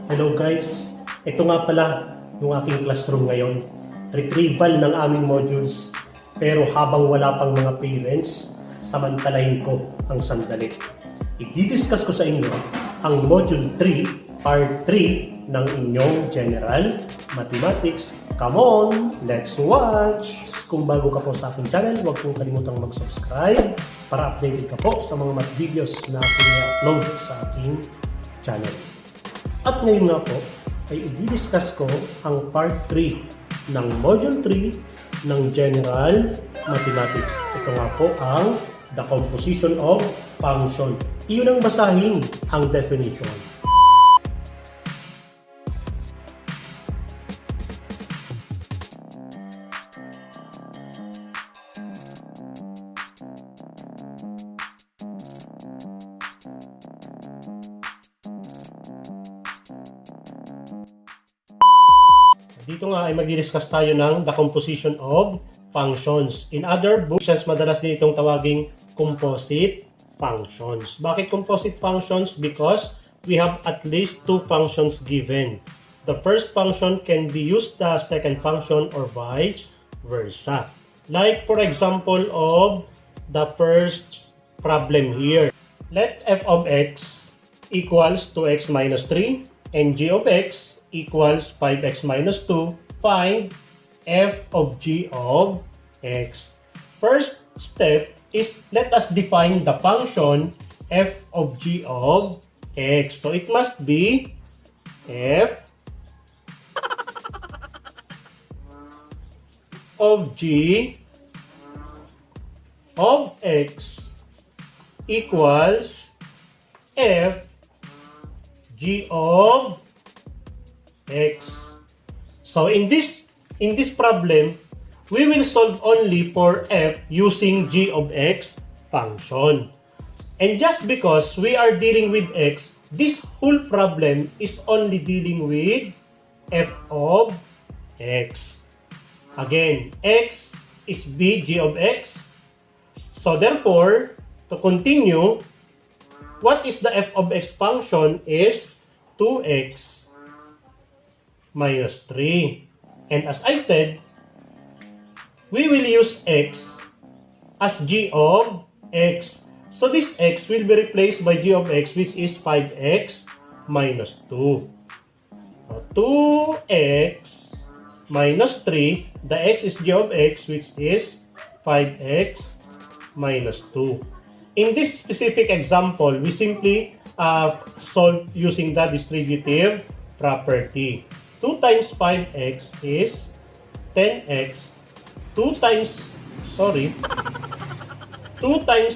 Hello guys, ito nga pala yung aking classroom ngayon. Retrieval ng aming modules. Pero habang wala pang mga parents, samantalahin ko ang sandali. I-discuss ko sa inyo ang Module 3, Part 3 ng inyong General Mathematics. Come on, let's watch! Kung bago ka po sa aking channel, huwag pong kalimutang mag-subscribe para updated ka po sa mga math videos na pina-upload sa aking channel. At ngayon nga po, ay i-discuss ko ang Part 3 ng Module 3 ng General Mathematics. Ito nga po ang the composition of function. Iyon ang basahin ang definition. Dito nga ay mag-discuss tayo ng the composition of functions. In other books, madalas din itong tawaging composite functions. Bakit composite functions? Because we have at least two functions given. The first function can be used as second function or vice versa. Like for example of the first problem here. Let f of x equals 2x minus 3 and g of x equals 5x minus 2, find f of g of x. First step is let us define the function f of g of x. So it must be f of g of x equals f g of x. So in this problem, we will solve only for f using g of x function. And just because we are dealing with x, this whole problem is only dealing with f of x. Again, x is b g of x. So therefore, to continue, what is the f of x function is 2x minus 3. And as I said, we will use x as g of x. So this x will be replaced by g of x, which is 5x minus 2. So 2x minus 3, the x is g of x, which is 5x minus 2. In this specific example, we simply solve using the distributive property. 2 times 5x is 10x. 2 times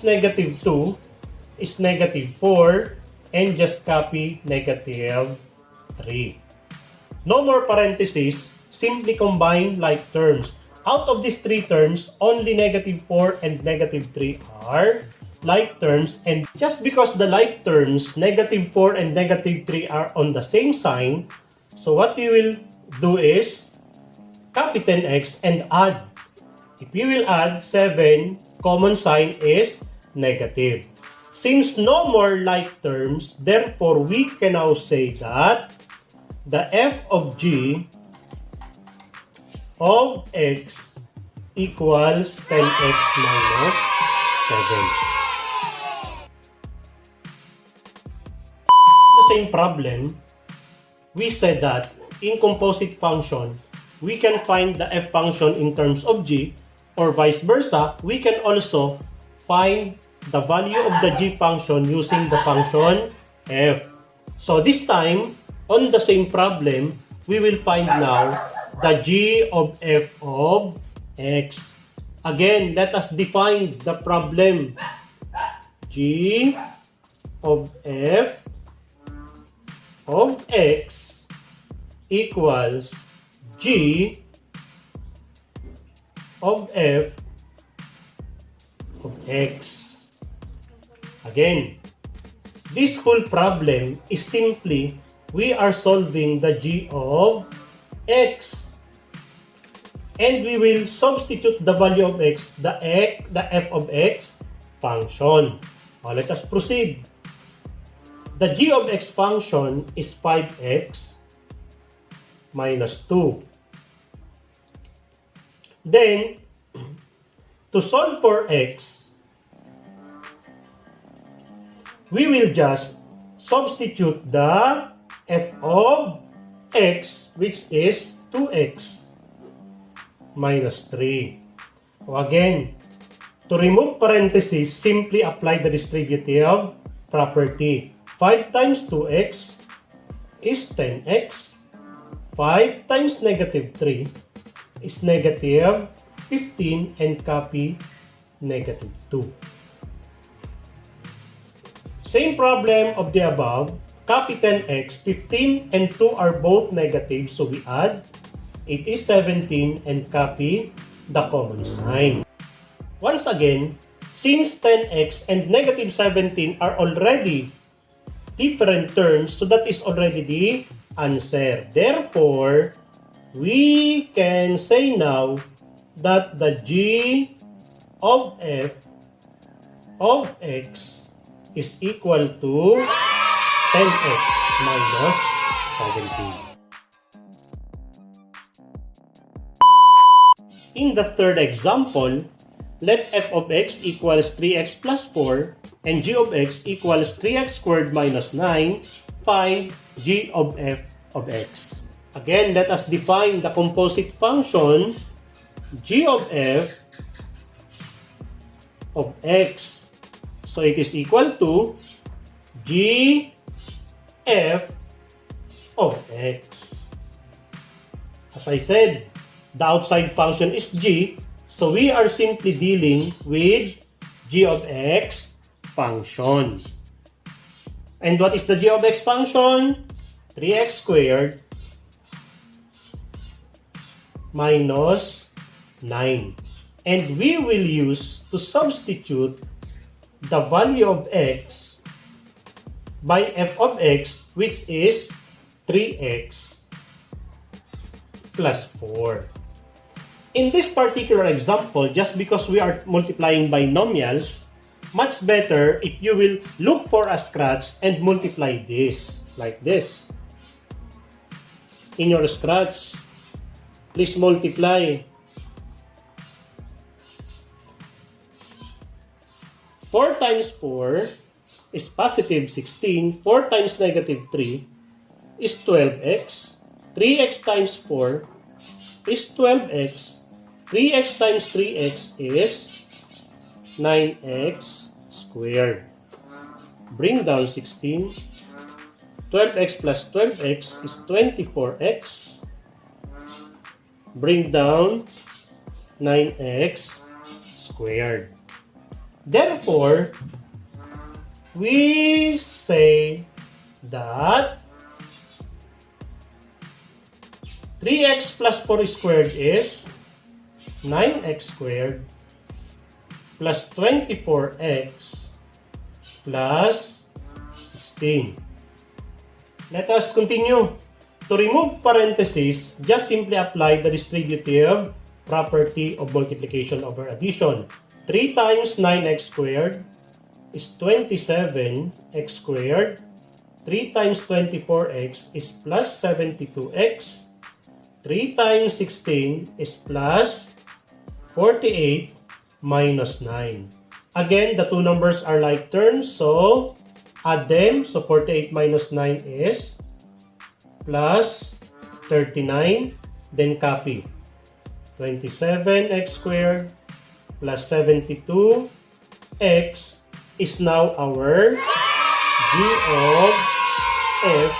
negative 2 is negative 4. And just copy negative 3. No more parentheses. Simply combine like terms. Out of these three terms, only negative 4 and negative 3 are like terms. And just because the like terms, negative 4 and negative 3 are on the same sign, so what we will do is copy 10x and add. If we will add 7, common sign is negative. Since no more like terms, therefore we can now say that the f of g of x equals 10x minus 7. The same problem, we said that in composite function, we can find the f function in terms of g, or vice versa, we can also find the value of the g function using the function f. So this time, on the same problem, we will find now the g of f of x. Again, let us define the problem. G of f of x equals g of f of x. Again, this whole problem is simply we are solving the g of x. And we will substitute the value of x, the f of x function. Let us proceed. the g of x function is 5x minus 2. Then, to solve for x, we will just substitute the f of x, which is 2x minus 3. So again, to remove parentheses, simply apply the distributive property. 5 times 2x is 10x. 5 times negative 3 is negative 15, and copy negative 2. Same problem of the above. Copy 10x, 15 and 2 are both negative, so we add. It is 17, and copy the common sign. Once again, since 10x and negative 17 are already different terms, so that is already the answer. Therefore, we can say now that the g of f of x is equal to 10x minus 17. In the third example, let f of x equals 3x plus 4 and g of x equals 3x squared minus 9. Find g of f of x. Again, let us define the composite function g of f of x. So it is equal to g f of x. As I said, the outside function is g, so we are simply dealing with g of x function. And what is the g of x function? 3x squared minus 9. And we will use to substitute the value of x by f of x, which is 3x plus 4. In this particular example, just because we are multiplying binomials, much better if you will look for a scratch and multiply this, like this. In your scratch, please multiply. 4 times 4 is positive 16. 4 times negative 3 is 12x. 3x times 4 is 12x. 3x times 3x is 9x squared. Bring down 16. 12x plus 12x is 24x. Bring down 9x squared. Therefore, we say that 3x plus 4 squared is 9x squared plus 24x plus 16. Let us continue. To remove parentheses, just simply apply the distributive property of multiplication over addition. 3 times 9x squared is 27x squared. 3 times 24x is plus 72x. 3 times 16 is plus 48 minus 9. Again, the two numbers are like terms, so add them. So 48 minus 9 is plus 39. Then copy. 27x squared plus 72x is now our g of f